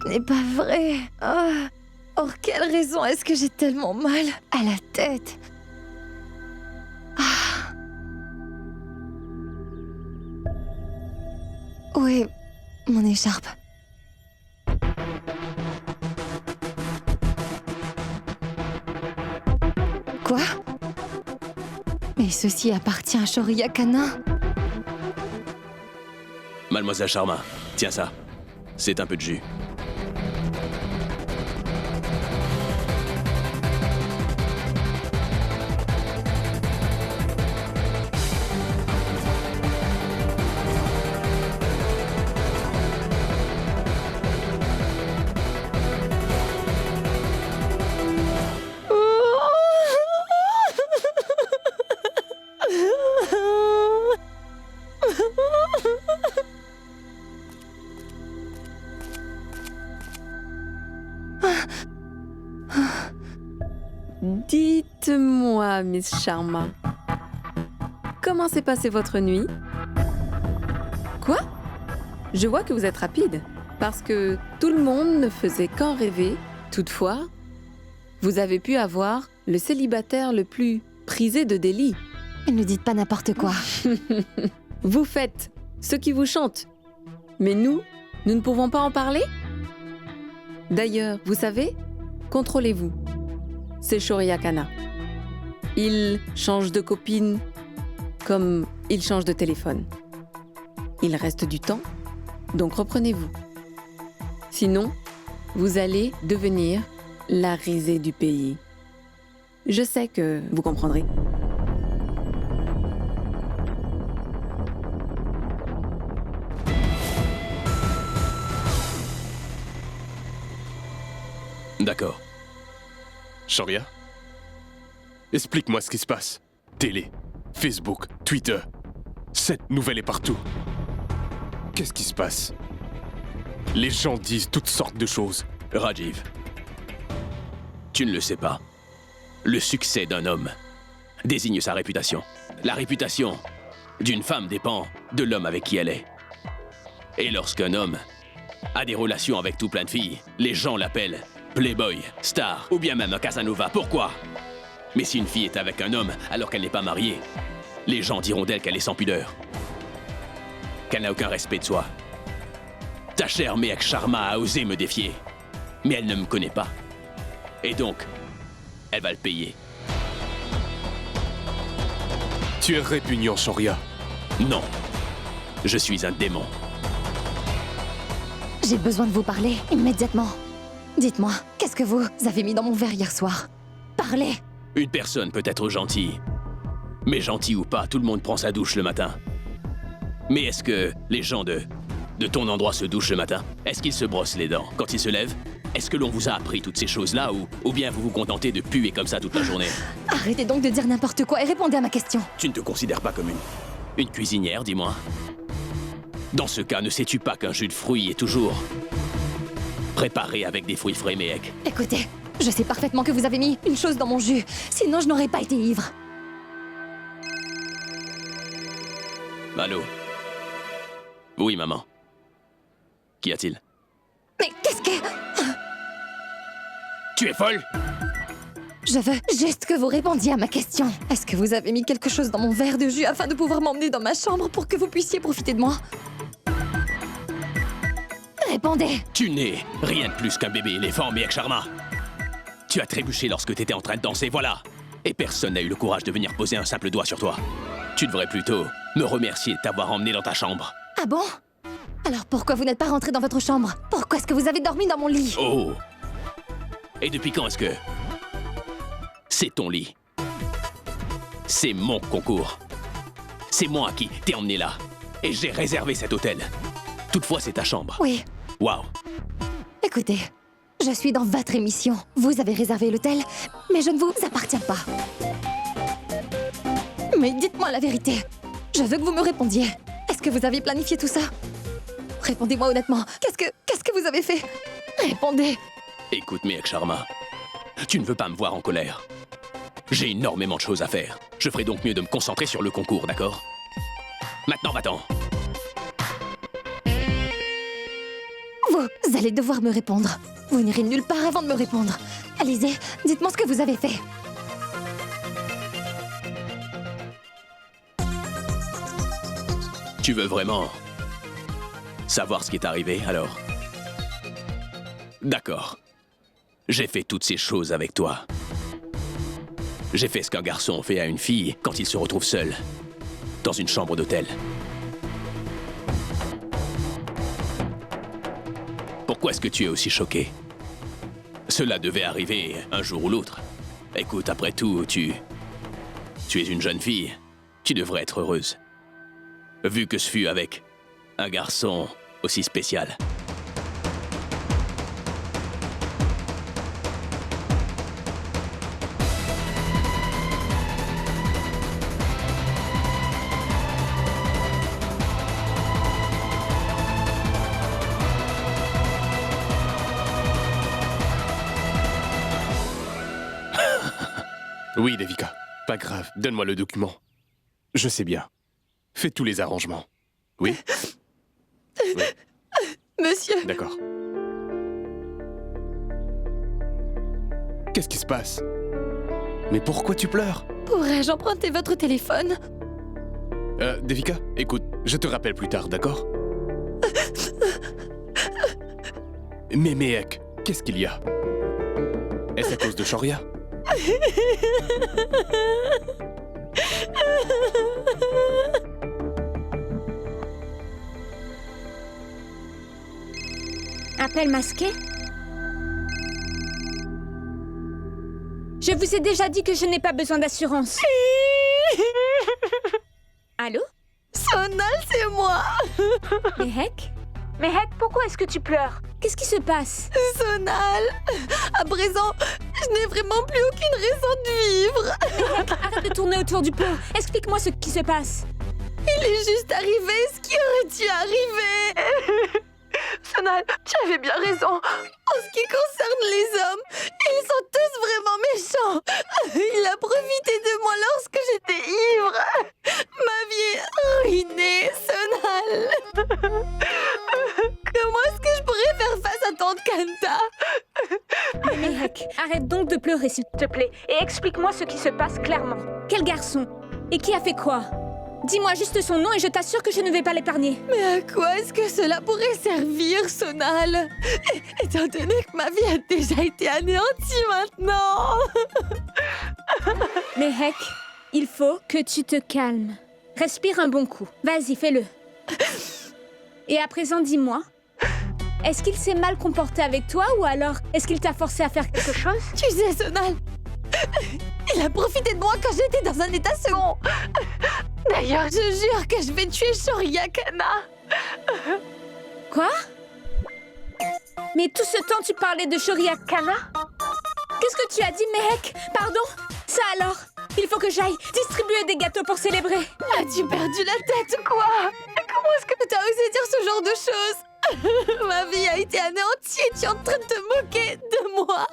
Ce n'est pas vrai. Oh. Pour quelle raison est-ce que j'ai tellement mal à la tête? Ah. Où est mon écharpe? Quoi? Mais ceci appartient à Shoria Kana. Mademoiselle Sharma, tiens ça. C'est un peu de jus. Dites-moi, Miss Sharma, comment s'est passée votre nuit? Quoi? Je vois que vous êtes rapide, parce que tout le monde ne faisait qu'en rêver. Toutefois, vous avez pu avoir le célibataire le plus prisé de Delhi. Ne dites pas n'importe quoi. Vous faites ce qui vous chante, mais nous ne pouvons pas en parler? D'ailleurs, vous savez, contrôlez-vous. C'est Shoria Kana. Il change de copine comme il change de téléphone. Il reste du temps, donc reprenez-vous. Sinon, vous allez devenir la risée du pays. Je sais que vous comprendrez. D'accord. Shoria? Explique-moi ce qui se passe. Télé, Facebook, Twitter. Cette nouvelle est partout. Qu'est-ce qui se passe? Les gens disent toutes sortes de choses. Rajiv, tu ne le sais pas. Le succès d'un homme désigne sa réputation. La réputation d'une femme dépend de l'homme avec qui elle est. Et lorsqu'un homme a des relations avec tout plein de filles, les gens l'appellent Playboy, star ou bien même un Casanova. Pourquoi? Mais si une fille est avec un homme alors qu'elle n'est pas mariée, les gens diront d'elle qu'elle est sans pudeur, qu'elle n'a aucun respect de soi. Ta chère Mehak Sharma a osé me défier, mais elle ne me connaît pas. Et donc, elle va le payer. Tu es répugnant, Shoria. Non, je suis un démon. J'ai besoin de vous parler immédiatement. Dites-moi, qu'est-ce que vous avez mis dans mon verre hier soir? Parlez! Une personne peut être gentille. Mais gentil ou pas, tout le monde prend sa douche le matin. Mais est-ce que les gens de ton endroit se douchent le matin? Est-ce qu'ils se brossent les dents quand ils se lèvent? Est-ce que l'on vous a appris toutes ces choses-là ou bien vous vous contentez de puer comme ça toute la journée? Arrêtez donc de dire n'importe quoi et répondez à ma question. Tu ne te considères pas comme une cuisinière, dis-moi. Dans ce cas, ne sais-tu pas qu'un jus de fruits est toujours préparé avec des fruits frais, Mehak? Écoutez, je sais parfaitement que vous avez mis une chose dans mon jus, sinon je n'aurais pas été ivre. Allô? Oui, maman. Qu'y a-t-il? Mais qu'est-ce que... Tu es folle? Je veux juste que vous répondiez à ma question. Est-ce que vous avez mis quelque chose dans mon verre de jus afin de pouvoir m'emmener dans ma chambre pour que vous puissiez profiter de moi? Répondez! Tu n'es rien de plus qu'un bébé éléphant, Mehak Sharma. Tu as trébuché lorsque t'étais en train de danser, voilà. Et personne n'a eu le courage de venir poser un simple doigt sur toi. Tu devrais plutôt me remercier de t'avoir emmené dans ta chambre. Ah bon? Alors pourquoi vous n'êtes pas rentré dans votre chambre? Pourquoi est-ce que vous avez dormi dans mon lit? Oh! Et depuis quand est-ce que... C'est ton lit. C'est mon concours. C'est moi qui t'ai emmené là. Et j'ai réservé cet hôtel. Toutefois, c'est ta chambre. Oui. Waouh! Écoutez, je suis dans votre émission. Vous avez réservé l'hôtel, mais je ne vous appartiens pas. Mais dites-moi la vérité. Je veux que vous me répondiez. Est-ce que vous avez planifié tout ça? Répondez-moi honnêtement. Qu'est-ce que vous avez fait? Répondez. Écoute, Mehak Sharma, tu ne veux pas me voir en colère. J'ai énormément de choses à faire. Je ferai donc mieux de me concentrer sur le concours, d'accord? Maintenant, va-t'en. Vous Vous allez devoir me répondre. Vous n'irez nulle part avant de me répondre. Allez-y, dites-moi ce que vous avez fait. Tu veux vraiment savoir ce qui est arrivé, alors? D'accord. J'ai fait toutes ces choses avec toi. J'ai fait ce qu'un garçon fait à une fille quand il se retrouve seul, dans une chambre d'hôtel. Pourquoi est-ce que tu es aussi choqué? Cela devait arriver un jour ou l'autre. Écoute, après tout, tu es une jeune fille. Tu devrais être heureuse. Vu que ce fut avec un garçon aussi spécial. Oui, Devika. Pas grave, donne-moi le document. Je sais bien. Fais tous les arrangements. Oui? Oui. Monsieur, D'accord. Qu'est-ce qui se passe? Mais pourquoi tu pleures? pourrais-je emprunter votre téléphone? Devika, écoute, je te rappelle plus tard, d'accord? Mais mec, qu'est-ce qu'il y a? Est-ce à cause de Shoria? Appel masqué? Je vous ai déjà dit que je n'ai pas besoin d'assurance. Allô? Sonal, c'est moi. Mehek? Mehek, pourquoi est-ce que tu pleures? Qu'est-ce qui se passe? Sonal, à présent, je n'ai vraiment plus aucune raison de vivre. Mehek, arrête de tourner autour du pot. Explique-moi ce qui se passe. Il est juste arrivé ce qui aurait dû arriver. Sonal, tu avais bien raison. En ce qui concerne les hommes, ils sont tous vraiment méchants. Il a profité de moi lorsque j'étais ivre. Ma vie est ruinée, Sonal. Comment est-ce que je pourrais faire face à Tante Kanta? Mehek, arrête donc de pleurer, s'il te plaît, et explique-moi ce qui se passe clairement. Quel garçon? Et qui a fait quoi? Dis-moi juste son nom et je t'assure que je ne vais pas l'épargner. Mais à quoi est-ce que cela pourrait servir, Sonal? Étant donné que ma vie a déjà été anéantie maintenant. Mehek, il faut que tu te calmes. Respire un bon coup. Vas-y, fais-le. Et à présent, dis-moi, est-ce qu'il s'est mal comporté avec toi ou alors est-ce qu'il t'a forcé à faire quelque chose? Tu sais, Sonal, il a profité de moi quand j'étais dans un état second. D'ailleurs, je jure que je vais tuer Shoria Kana. Quoi? Mais tout ce temps, tu parlais de Shoria Kana? Qu'est-ce que tu as dit, Mehek? Pardon? Ça alors? Il faut que j'aille distribuer des gâteaux pour célébrer. As-tu perdu la tête ou quoi? Comment est-ce que tu as osé dire ce genre de choses? Ma vie a été anéantie et tu es en train de te moquer de moi.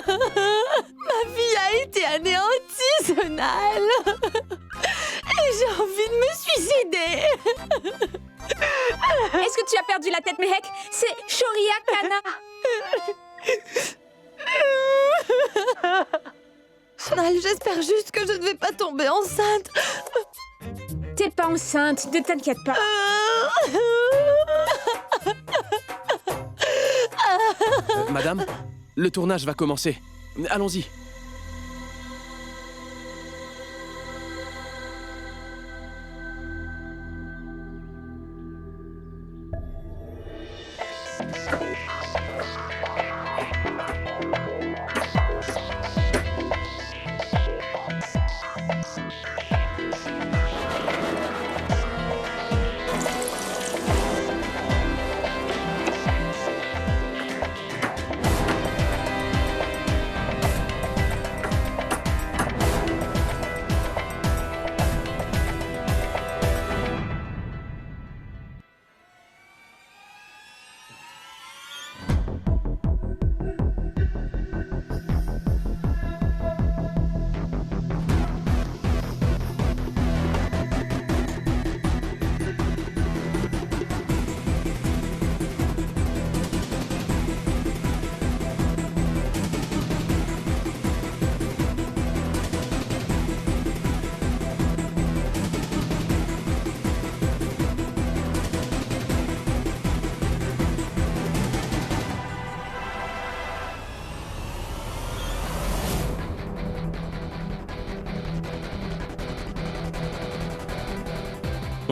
Ma vie a été anéantie, Sonal. Et j'ai envie de me suicider. Est-ce que tu as perdu la tête, Mehek? C'est Shoria Kana. Sonal, j'espère juste que je ne vais pas tomber enceinte. T'es pas enceinte, ne t'inquiète pas. Madame, le tournage va commencer. Allons-y.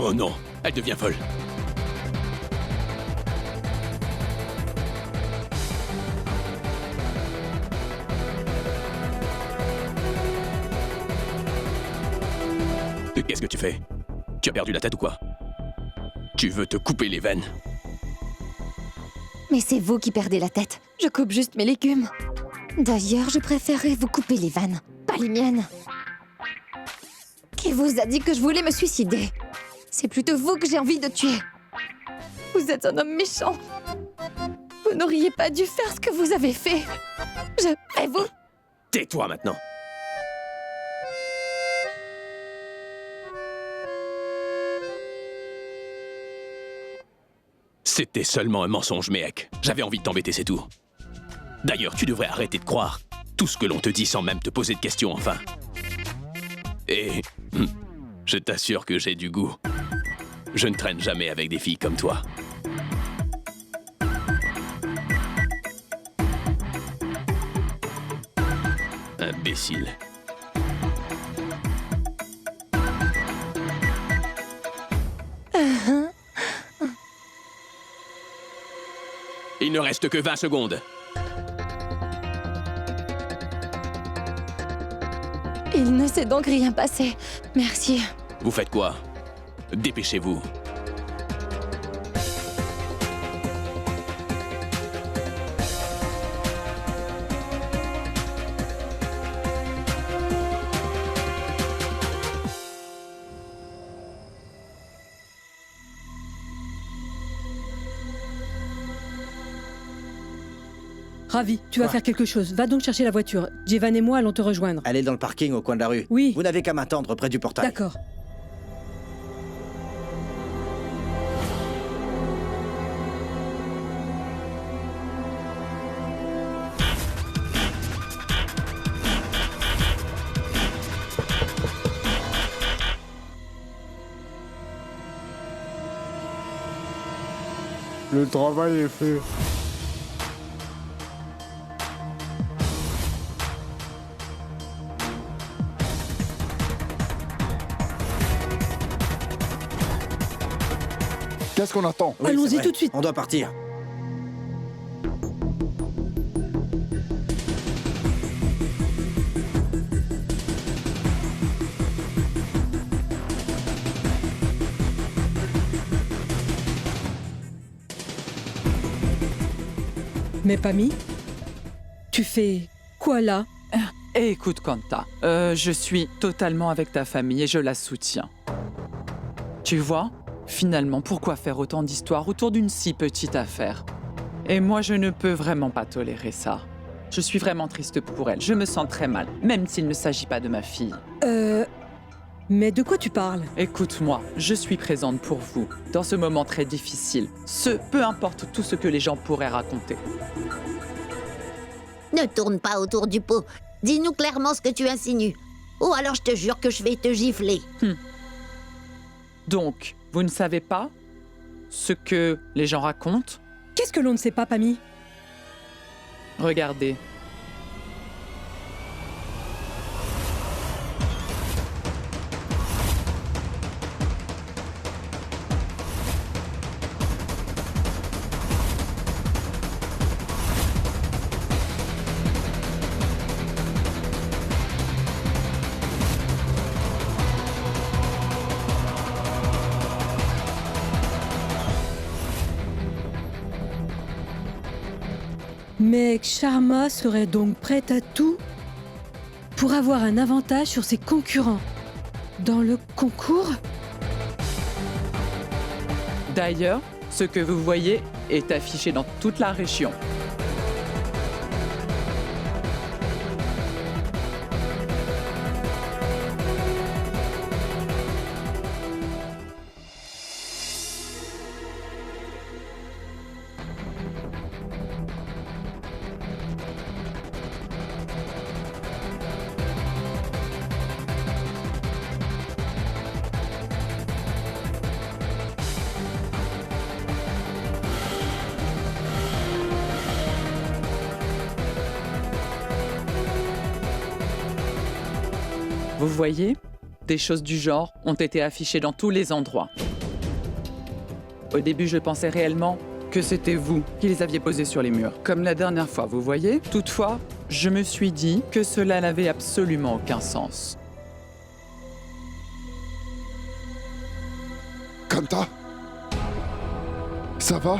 Oh non, elle devient folle. Qu'est-ce que tu fais? Tu as perdu la tête ou quoi? Tu veux te couper les veines? Mais c'est vous qui perdez la tête. Je coupe juste mes légumes. D'ailleurs, je préférerais vous couper les vannes, pas les miennes. Qui vous a dit que je voulais me suicider? C'est plutôt vous que j'ai envie de tuer. Vous êtes un homme méchant. Vous n'auriez pas dû faire ce que vous avez fait. Je vais vous... Tais-toi maintenant. C'était seulement un mensonge, mec. J'avais envie de t'embêter, c'est tout. D'ailleurs, tu devrais arrêter de croire tout ce que l'on te dit sans même te poser de questions, enfin. Et je t'assure que j'ai du goût. Je ne traîne jamais avec des filles comme toi. Imbécile. Il ne reste que 20 secondes. Il ne s'est donc rien passé. Merci. Vous faites quoi? Dépêchez-vous. Ravi, tu vas Quoi? faire quelque chose. Va donc chercher la voiture. Jevan et moi allons te rejoindre. Elle est dans le parking au coin de la rue. Oui. Vous n'avez qu'à m'attendre près du portail. D'accord. Le travail est fait. Qu'est-ce qu'on attend? Oui, Allons-y c'est vrai. tout de suite. On doit partir. Mais Pammy, tu fais quoi là? Écoute, Kanta, je suis totalement avec ta famille et je la soutiens. Tu vois, finalement, pourquoi faire autant d'histoires autour d'une si petite affaire? Et moi, je ne peux vraiment pas tolérer ça. Je suis vraiment triste pour elle. Je me sens très mal, même s'il ne s'agit pas de ma fille. Mais de quoi tu parles? Écoute-moi, je suis présente pour vous, dans ce moment très difficile. Peu importe tout ce que les gens pourraient raconter. Ne tourne pas autour du pot. Dis-nous clairement ce que tu insinues. Ou alors je te jure que je vais te gifler. Donc, vous ne savez pas ce que les gens racontent? Qu'est-ce que l'on ne sait pas, Pammy? Regardez. Mais Sharma serait donc prête à tout pour avoir un avantage sur ses concurrents dans le concours? D'ailleurs, ce que vous voyez est affiché dans toute la région. Vous voyez, des choses du genre ont été affichées dans tous les endroits. Au début, je pensais réellement que c'était vous qui les aviez posés sur les murs, comme la dernière fois, vous voyez. Toutefois, je me suis dit que cela n'avait absolument aucun sens. Kanta? Ça va?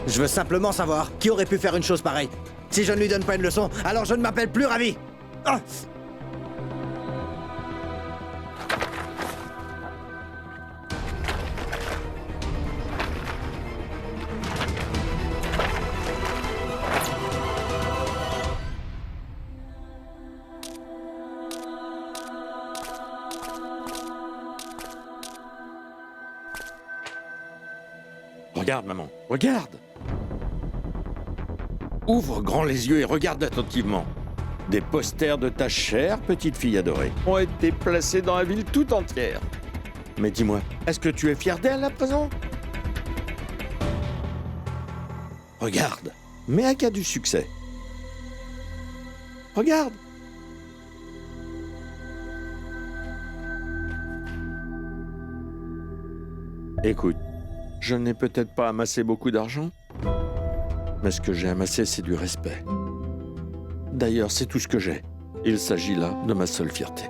Je veux simplement savoir qui aurait pu faire une chose pareille. Si je ne lui donne pas une leçon, alors je ne m'appelle plus Ravi. Ah. Regarde, maman, regarde! Ouvre grand les yeux et regarde attentivement. Des posters de ta chère petite fille adorée ont été placés dans la ville tout entière. Mais dis-moi, est-ce que tu es fier d'elle à présent? Regarde, Méac a du succès. Regarde! Écoute, je n'ai peut-être pas amassé beaucoup d'argent, mais ce que j'ai amassé, c'est du respect. D'ailleurs, c'est tout ce que j'ai. Il s'agit là de ma seule fierté.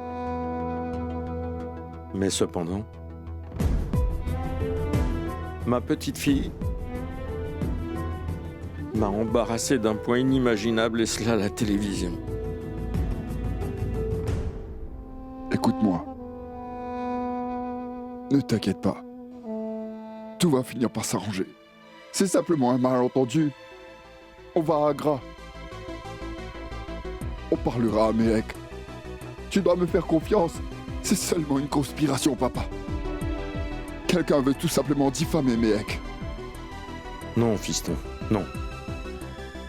Mais cependant, ma petite fille m'a embarrassé d'un point inimaginable, et cela à la télévision. Écoute-moi. Ne t'inquiète pas. Tout va finir par s'arranger. C'est simplement un malentendu. On va à Agra. On parlera à Méac. Tu dois me faire confiance. C'est seulement une conspiration, papa. Quelqu'un veut tout simplement diffamer Méac. Non, fiston, non.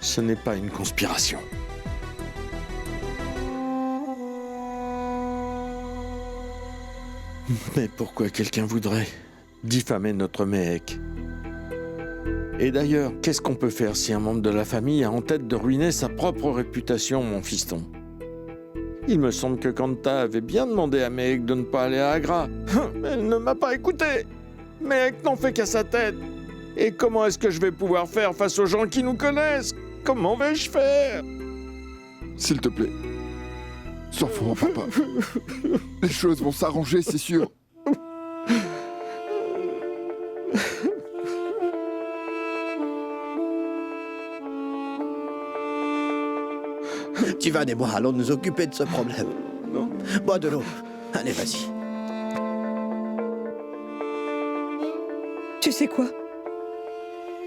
Ce n'est pas une conspiration. Mais pourquoi quelqu'un voudrait diffamer notre Méac? Et d'ailleurs, qu'est-ce qu'on peut faire si un membre de la famille a en tête de ruiner sa propre réputation, mon fiston? Il me semble que Kanta avait bien demandé à Méac de ne pas aller à Agra. Mais elle ne m'a pas écouté. Méac n'en fait qu'à sa tête. Et comment est-ce que je vais pouvoir faire face aux gens qui nous connaissent? Comment vais-je faire? S'il te plaît. Sois fort, papa. Les choses vont s'arranger, c'est sûr. Tivan et moi allons nous occuper de ce problème. Bois de l'eau. Allez, vas-y. Tu sais quoi?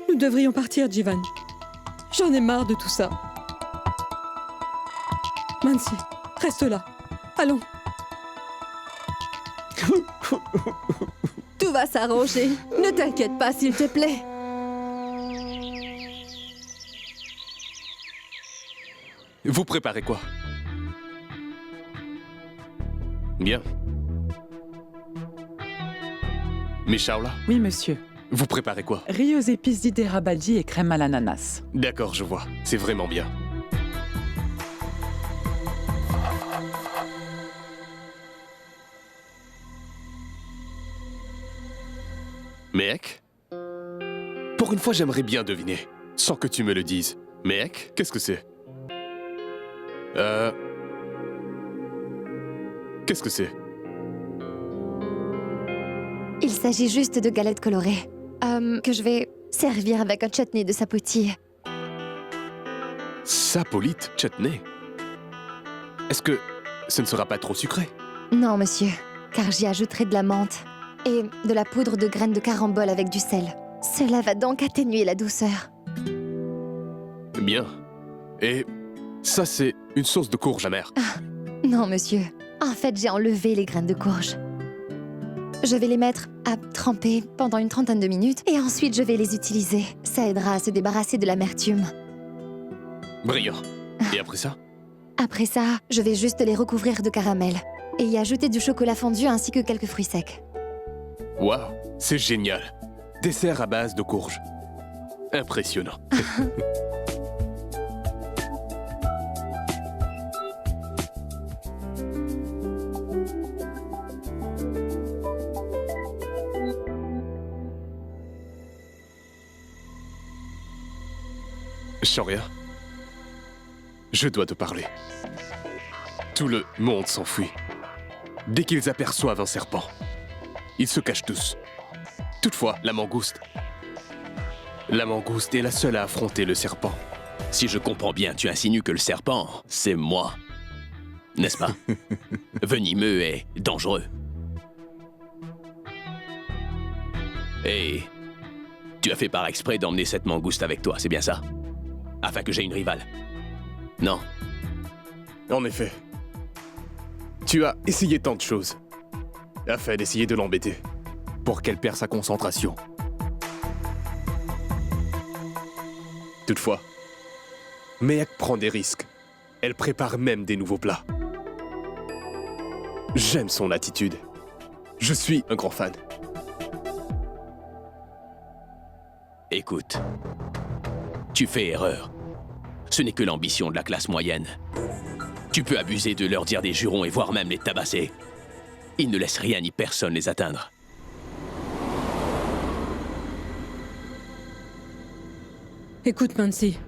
Nous devrions partir, Jivan. J'en ai marre de tout ça. Mansi, reste là. Allons. Tout va s'arranger. Ne t'inquiète pas, s'il te plaît. Vous préparez quoi? Bien. Mais Shaola, Oui, monsieur. vous préparez quoi? Riz aux épices d'Hyderabadi et crème à l'ananas. D'accord, je vois. C'est vraiment bien. Méac? Pour une fois, j'aimerais bien deviner, sans que tu me le dises. Méac, qu'est-ce que c'est? Qu'est-ce que c'est? Il s'agit juste de galettes colorées, que je vais servir avec un chutney de sapoti. Sapolite chutney. Est-ce que ce ne sera pas trop sucré? Non, monsieur, car j'y ajouterai de la menthe et de la poudre de graines de carambole avec du sel. Cela va donc atténuer la douceur. Bien. Et ça, c'est une sauce de courge amère. Non, monsieur. En fait, j'ai enlevé les graines de courge. Je vais les mettre à tremper pendant une 30aine de minutes et ensuite je vais les utiliser. Ça aidera à se débarrasser de l'amertume. Brillant. Et après ça? Après ça, je vais juste les recouvrir de caramel et y ajouter du chocolat fondu ainsi que quelques fruits secs. Waouh, c'est génial. Dessert à base de courge. Impressionnant. Shoria, je dois te parler. Tout le monde s'enfuit. Dès qu'ils aperçoivent un serpent, ils se cachent tous. Toutefois, la mangouste est la seule à affronter le serpent. Si je comprends bien, tu insinues que le serpent, c'est moi. N'est-ce pas? Venimeux et dangereux. Et tu as fait par exprès d'emmener cette mangouste avec toi, c'est bien ça? Afin que j'aie une rivale. Non. En effet. Tu as essayé tant de choses, afin d'essayer de l'embêter, pour qu'elle perde sa concentration. Toutefois, Mehek prend des risques. Elle prépare même des nouveaux plats. J'aime son attitude. Je suis un grand fan. Écoute, tu fais erreur. Ce n'est que l'ambition de la classe moyenne. Tu peux abuser de leur dire des jurons et voire même les tabasser. Ils ne laissent rien ni personne les atteindre. Écoute, Mansi,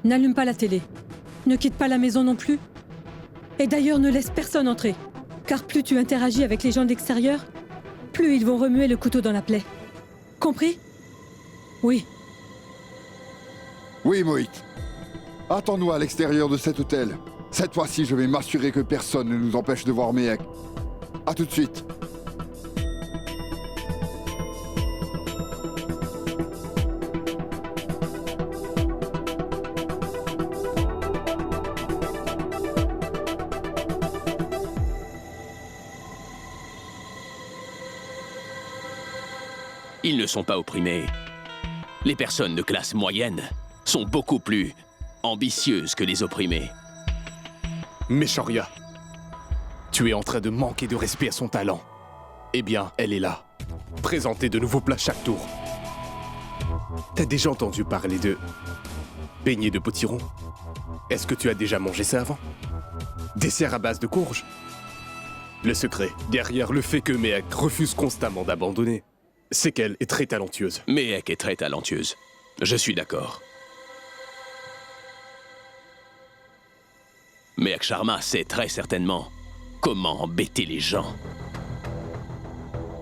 n'allume pas la télé. Ne quitte pas la maison non plus. Et d'ailleurs, ne laisse personne entrer. Car plus tu interagis avec les gens de l'extérieur, plus ils vont remuer le couteau dans la plaie. Compris? Oui. Oui, Moït. Attends-nous à l'extérieur de cet hôtel. Cette fois-ci, je vais m'assurer que personne ne nous empêche de voir Mehek. À tout de suite. Ils ne sont pas opprimés. Les personnes de classe moyenne sont beaucoup plus ambitieuses que les opprimés. Mais Shoria, tu es en train de manquer de respect à son talent. Eh bien, elle est là. Présenter de nouveaux plats chaque tour. T'as déjà entendu parler de beignets de potiron? Est-ce que tu as déjà mangé ça avant? Dessert à base de courge? Le secret, derrière le fait que Mehek refuse constamment d'abandonner, c'est qu'elle est très talentueuse. Mehek est très talentueuse. Je suis d'accord. Mehek Sharma sait très certainement comment embêter les gens.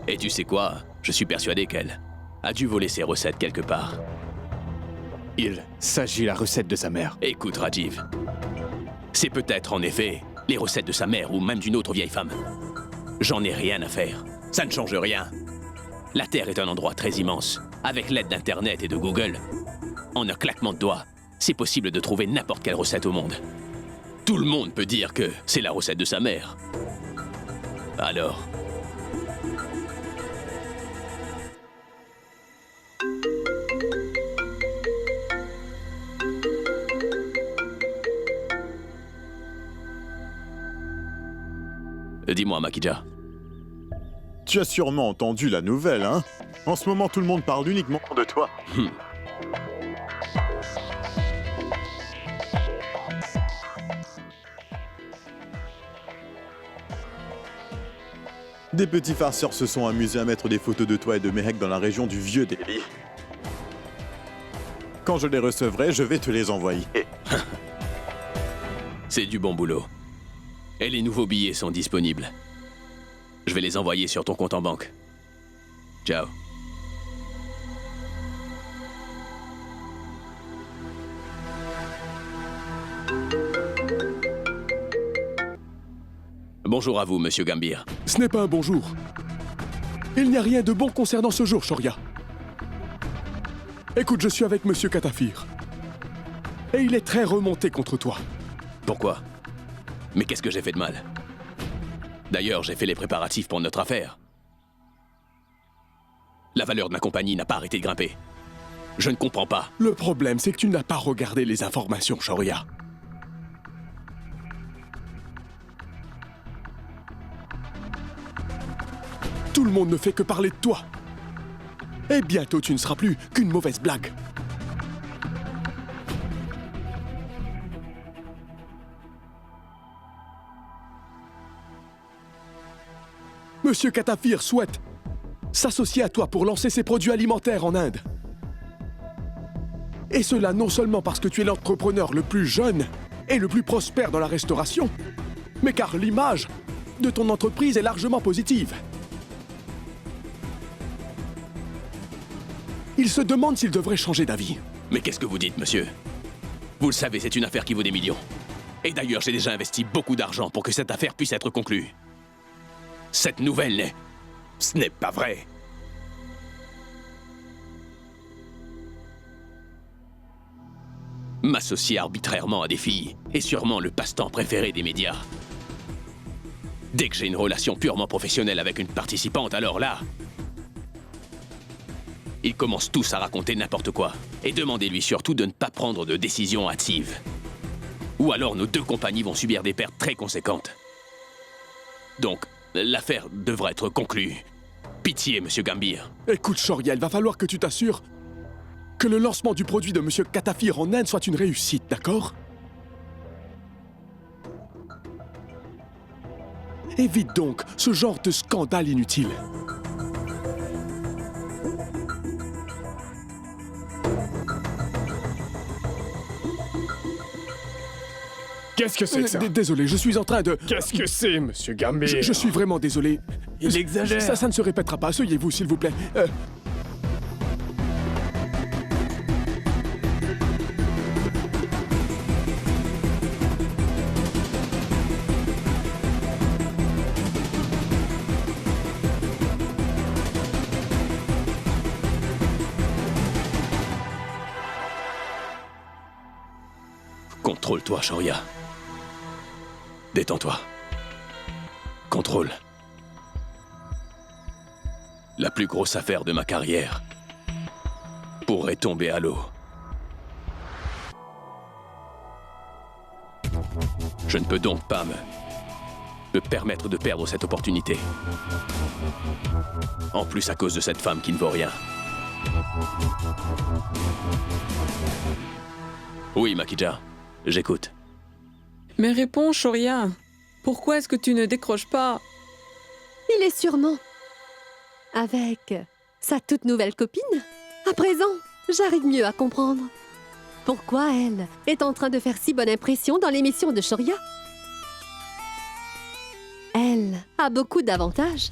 Et tu sais quoi? Je suis persuadé qu'elle a dû voler ses recettes quelque part. Il s'agit de la recette de sa mère. Écoute, Rajiv. C'est peut-être en effet les recettes de sa mère ou même d'une autre vieille femme. J'en ai rien à faire. Ça ne change rien. La Terre est un endroit très immense. Avec l'aide d'Internet et de Google, en un claquement de doigts, c'est possible de trouver n'importe quelle recette au monde. Tout le monde peut dire que c'est la recette de sa mère. Alors... Dis-moi, Makija. Tu as sûrement entendu la nouvelle, hein? En ce moment, tout le monde parle uniquement de toi. Des petits farceurs se sont amusés à mettre des photos de toi et de Mehek dans la région du Vieux Delhi. Quand je les recevrai, je vais te les envoyer. C'est du bon boulot. Et les nouveaux billets sont disponibles. Je vais les envoyer sur ton compte en banque. Ciao. Bonjour à vous, Monsieur Gambhir. Ce n'est pas un bonjour. Il n'y a rien de bon concernant ce jour, Shoria. Écoute, je suis avec Monsieur Katafir. Et il est très remonté contre toi. Pourquoi? Mais qu'est-ce que j'ai fait de mal? D'ailleurs, j'ai fait les préparatifs pour notre affaire. La valeur de ma compagnie n'a pas arrêté de grimper. Je ne comprends pas. Le problème, c'est que tu n'as pas regardé les informations, Shoria. Tout le monde ne fait que parler de toi. Et bientôt, tu ne seras plus qu'une mauvaise blague. Monsieur Katafir souhaite s'associer à toi pour lancer ses produits alimentaires en Inde. Et cela non seulement parce que tu es l'entrepreneur le plus jeune et le plus prospère dans la restauration, mais car l'image de ton entreprise est largement positive. Il se demande s'il devrait changer d'avis. Mais qu'est-ce que vous dites, monsieur? Vous le savez, c'est une affaire qui vaut des millions. Et d'ailleurs, j'ai déjà investi beaucoup d'argent pour que cette affaire puisse être conclue. Cette nouvelle n'est... Ce n'est pas vrai. M'associer arbitrairement à des filles est sûrement le passe-temps préféré des médias. Dès que j'ai une relation purement professionnelle avec une participante, alors là... Ils commencent tous à raconter n'importe quoi. Et demandez-lui surtout de ne pas prendre de décisions hâtives. Ou alors nos deux compagnies vont subir des pertes très conséquentes. Donc, l'affaire devra être conclue. Pitié, monsieur Gambir. Écoute, Shoria, il va falloir que tu t'assures que le lancement du produit de monsieur Katafir en Inde soit une réussite, d'accord? Évite donc ce genre de scandale inutile. Qu'est-ce que c'est que ça? Désolé, je suis en train de... Qu'est-ce que c'est, monsieur Gambir? Je suis vraiment désolé. Il exagère. Ça ne se répétera pas. Asseyez-vous, s'il vous plaît. Contrôle-toi, Shoria. Détends-toi. Contrôle. La plus grosse affaire de ma carrière pourrait tomber à l'eau. Je ne peux donc pas me permettre de perdre cette opportunité. En plus à cause de cette femme qui ne vaut rien. Oui, Makija, j'écoute. Mais réponds, Shoria. Pourquoi est-ce que tu ne décroches pas? Il est sûrement avec sa toute nouvelle copine. À présent, j'arrive mieux à comprendre pourquoi elle est en train de faire si bonne impression dans l'émission de Shoria. Elle a beaucoup d'avantages.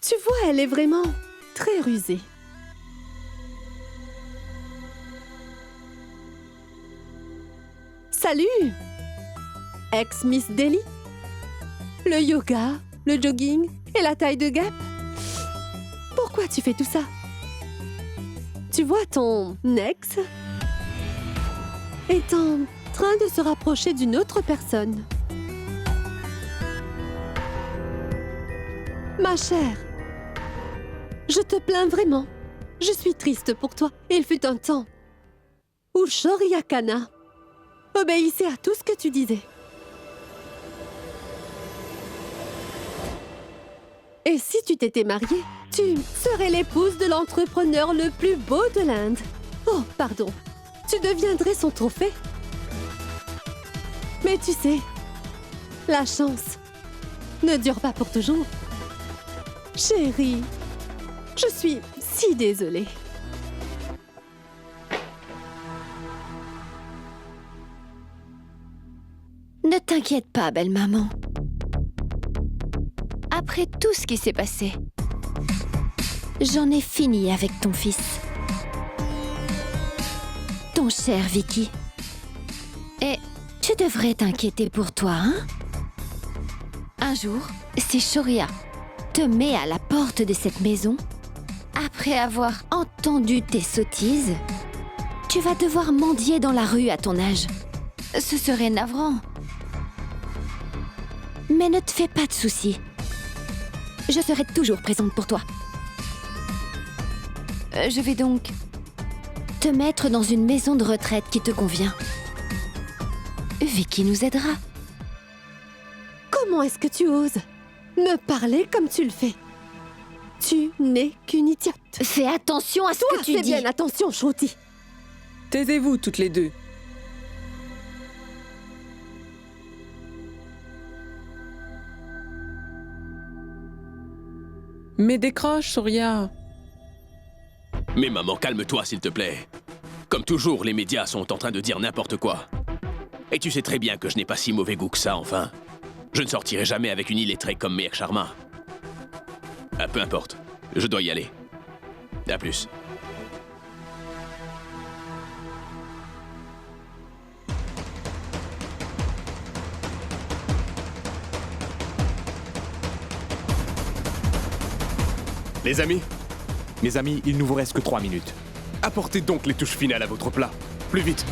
Tu vois, elle est vraiment très rusée. Salut! Ex-Miss Delhi. Le yoga, le jogging et la taille de Gap. Pourquoi tu fais tout ça? Tu vois, ton ex est en train de se rapprocher d'une autre personne. Ma chère, je te plains vraiment. Je suis triste pour toi. Il fut un temps où Shoria Khanna obéissait à tout ce que tu disais. Et si tu t'étais mariée, tu serais l'épouse de l'entrepreneur le plus beau de l'Inde. Oh, pardon. Tu deviendrais son trophée. Mais tu sais, la chance ne dure pas pour toujours. Chérie, je suis si désolée. Ne t'inquiète pas, belle maman. Après tout ce qui s'est passé, j'en ai fini avec ton fils. Ton cher Vicky. Et tu devrais t'inquiéter pour toi, hein? Un jour, si Shoria te met à la porte de cette maison, après avoir entendu tes sottises, tu vas devoir mendier dans la rue à ton âge. Ce serait navrant. Mais ne te fais pas de soucis. Je serai toujours présente pour toi. Je vais donc te mettre dans une maison de retraite qui te convient. Vicky nous aidera. Comment est-ce que tu oses me parler comme tu le fais? Tu n'es qu'une idiote. Fais attention à ce que tu dis. Fais bien attention, Shruti. Taisez-vous toutes les deux. Mais décroche, Shoria. Mais maman, calme-toi, s'il te plaît. Comme toujours, les médias sont en train de dire n'importe quoi. Et tu sais très bien que je n'ai pas si mauvais goût que ça, enfin. Je ne sortirai jamais avec une illettrée comme Mehek Sharma. Ah, peu importe. Je dois y aller. À plus. Les amis, mes amis, il nous vous reste que 3 minutes. Apportez donc les touches finales à votre plat. Plus vite.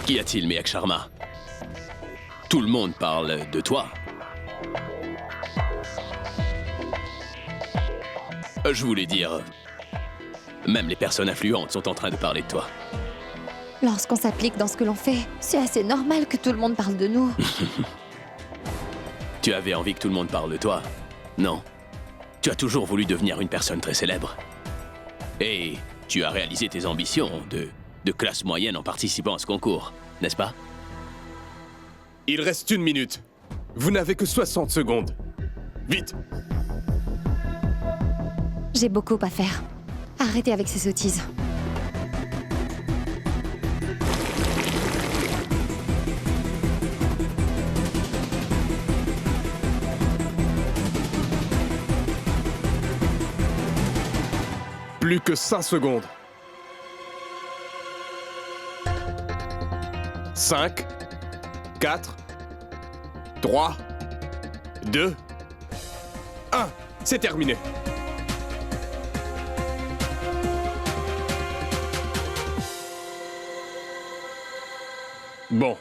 Qu'y a-t-il, Mehek Sharma? Tout le monde parle de toi. Je voulais dire... Même les personnes influentes sont en train de parler de toi. Lorsqu'on s'applique dans ce que l'on fait, c'est assez normal que tout le monde parle de nous. Tu avais envie que tout le monde parle de toi, non? Tu as toujours voulu devenir une personne très célèbre. Et tu as réalisé tes ambitions de classe moyenne en participant à ce concours, n'est-ce pas? Il reste 1 minute. Vous n'avez que 60 secondes. Vite! J'ai beaucoup à faire. Arrêtez avec ces sottises. Plus que 5 secondes. 5, 4, 3, 2, 1. C'est terminé. Bon.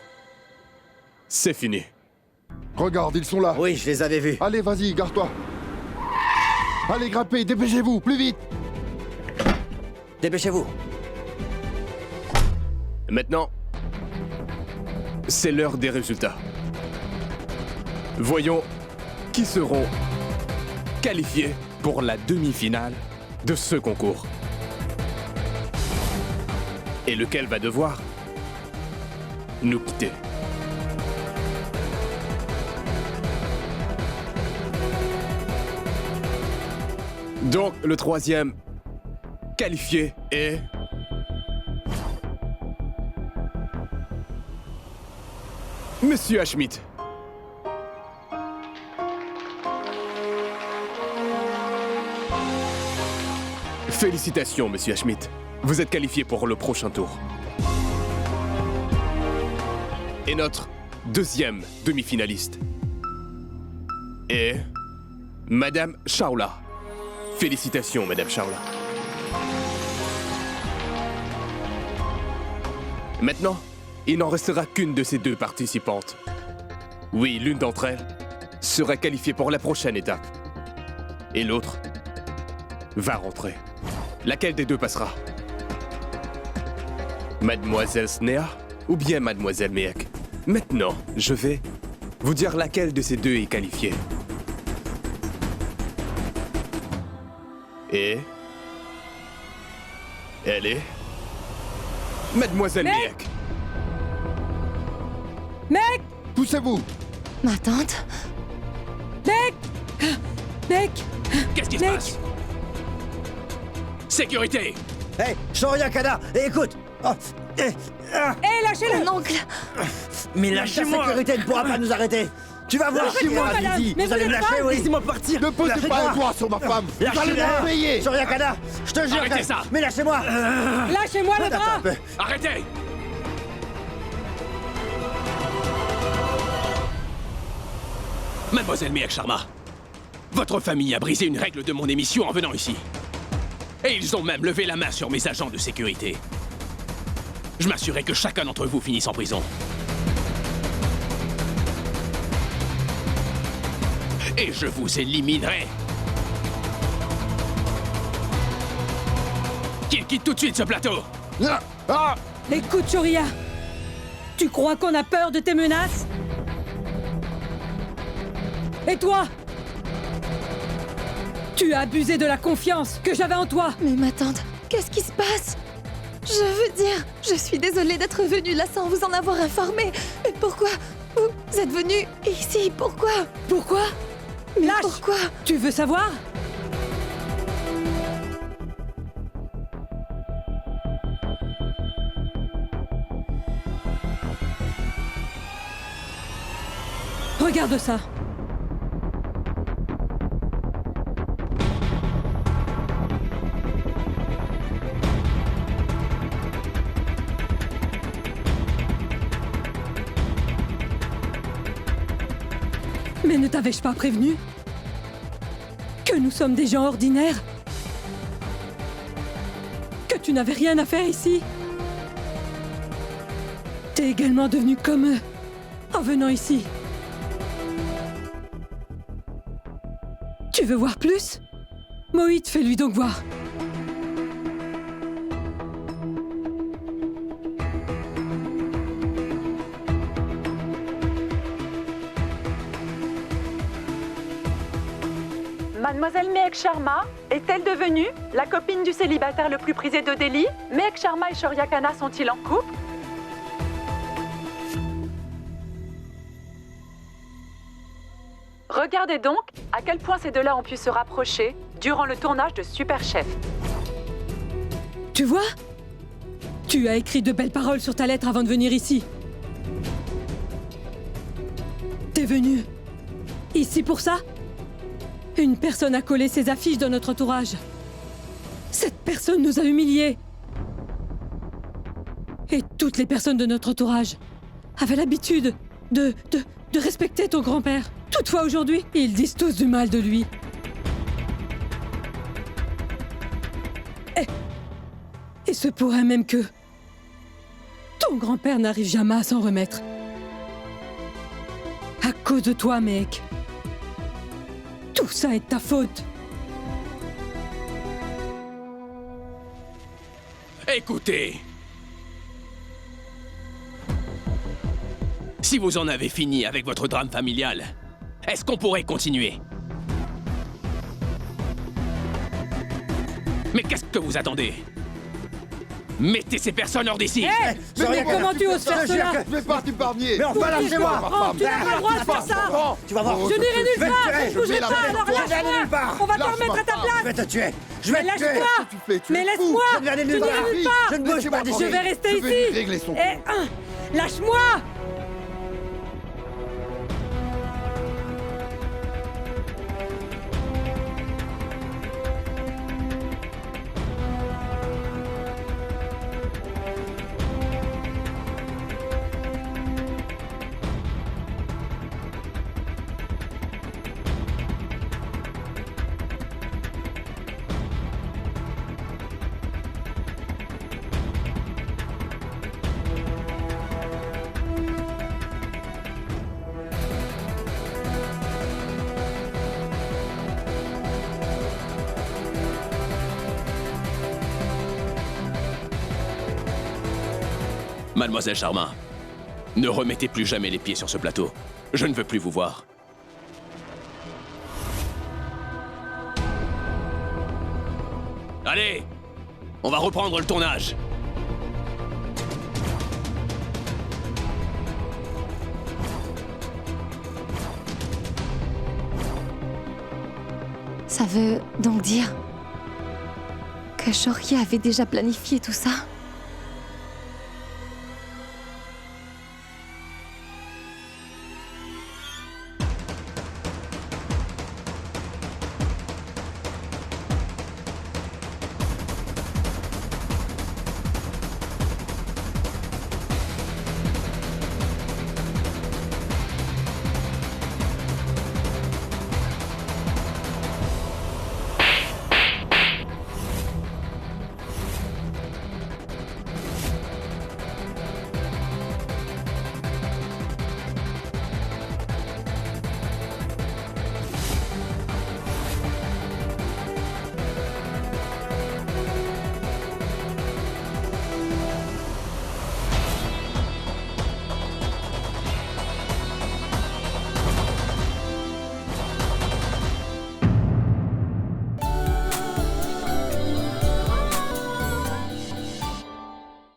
C'est fini. Regarde, ils sont là. Oui, je les avais vus. Allez, vas-y, garde-toi. Allez, grimpez, dépêchez-vous, plus vite. Dépêchez-vous. Maintenant, c'est l'heure des résultats. Voyons qui seront qualifiés pour la demi-finale de ce concours. Et lequel va devoir nous quitter. Donc, le 3e qualifié est... Monsieur Hashmit. Félicitations, Monsieur Hashmit. Vous êtes qualifié pour le prochain tour. Et notre 2e demi-finaliste est Madame Chawla. Félicitations, Madame Chawla. Maintenant, il n'en restera qu'une de ces 2 participantes. Oui, l'une d'entre elles sera qualifiée pour la prochaine étape. Et l'autre va rentrer. Laquelle des 2 passera? Mademoiselle Sneha ou bien Mademoiselle Mehek? Maintenant, je vais vous dire laquelle de ces 2 est qualifiée. Et... elle est... Mademoiselle Mehek. Mehek! Poussez-vous! Ma tante? Mehek! Mehek! Qu'est-ce qui se passe? Sécurité! Hé, Shoria Kana, écoute! Oh, lâchez-le! Mon oncle! Mais la sécurité ne pourra pas nous arrêter! Tu vas voir! Lâchez-moi, madame! Didi. Mais Vous allez me vous êtes lâcher, folle! oui! Laissez-moi partir! Ne posez pas un doigt sur ma femme! Vous allez me payer! Shoria Kana, je te jure! Arrêtez ça! Mais lâchez-moi! Lâchez-moi le Attends bras! un peu. Arrêtez! Mademoiselle Mehek Sharma, votre famille a brisé une règle de mon émission en venant ici. Et ils ont même levé la main sur mes agents de sécurité. Je m'assurais que chacun d'entre vous finisse en prison. Et je vous éliminerai. Qu'il quitte tout de suite ce plateau. Écoute, Shoria! Tu crois qu'on a peur de tes menaces? Et toi? Tu as abusé de la confiance que j'avais en toi! Mais ma tante, qu'est-ce qui se passe? Je veux dire, je suis désolée d'être venue là sans vous en avoir informé. Mais pourquoi? Vous êtes venu ici, pourquoi? Pourquoi? Mais Lâche! pourquoi? Tu veux savoir? Regarde ça. Mais ne t'avais-je pas prévenu que nous sommes des gens ordinaires? Que tu n'avais rien à faire ici? T'es également devenu comme eux en venant ici. Tu veux voir plus? Moïd, fais-lui donc voir. Mademoiselle Mehek Sharma est-elle devenue la copine du célibataire le plus prisé de Delhi? Mehek Sharma et Shoria Khanna sont-ils en couple? Regardez donc à quel point ces deux-là ont pu se rapprocher durant le tournage de Super Chef. Tu vois? Tu as écrit de belles paroles sur ta lettre avant de venir ici. T'es venu ici pour ça? Une personne a collé ses affiches dans notre entourage. Cette personne nous a humiliés. Et toutes les personnes de notre entourage avaient l'habitude de respecter ton grand-père. Toutefois, aujourd'hui, ils disent tous du mal de lui. Et se pourrait même que ton grand-père n'arrive jamais à s'en remettre. À cause de toi, mec. Tout ça est de ta faute. Écoutez. Si vous en avez fini avec votre drame familial, est-ce qu'on pourrait continuer? Mais qu'est-ce que vous attendez? Mettez ces personnes hors d'ici! Mais comment tu oses faire cela? Je vais pas t'épargner. Mais enfin, lâchez-moi! Tu n'as pas le droit de faire ça! Tu vas voir! Je n'irai nulle part! Ne bougez pas, alors Je vais aller nulle part! lâche-moi! On va te remettre à ta Je vais place! te tuer! Je vais te tuer! Lâche-moi! Mais laisse-moi! Je vais aller Je nulle n'irai part! nulle part! Je ne bouge pas d'ici! Je vais rester Je vais lui ici! régler son Lâche-moi! Mademoiselle Sharma, ne remettez plus jamais les pieds sur ce plateau. Je ne veux plus vous voir. Allez, on va reprendre le tournage. Ça veut donc dire que Shoria avait déjà planifié tout ça?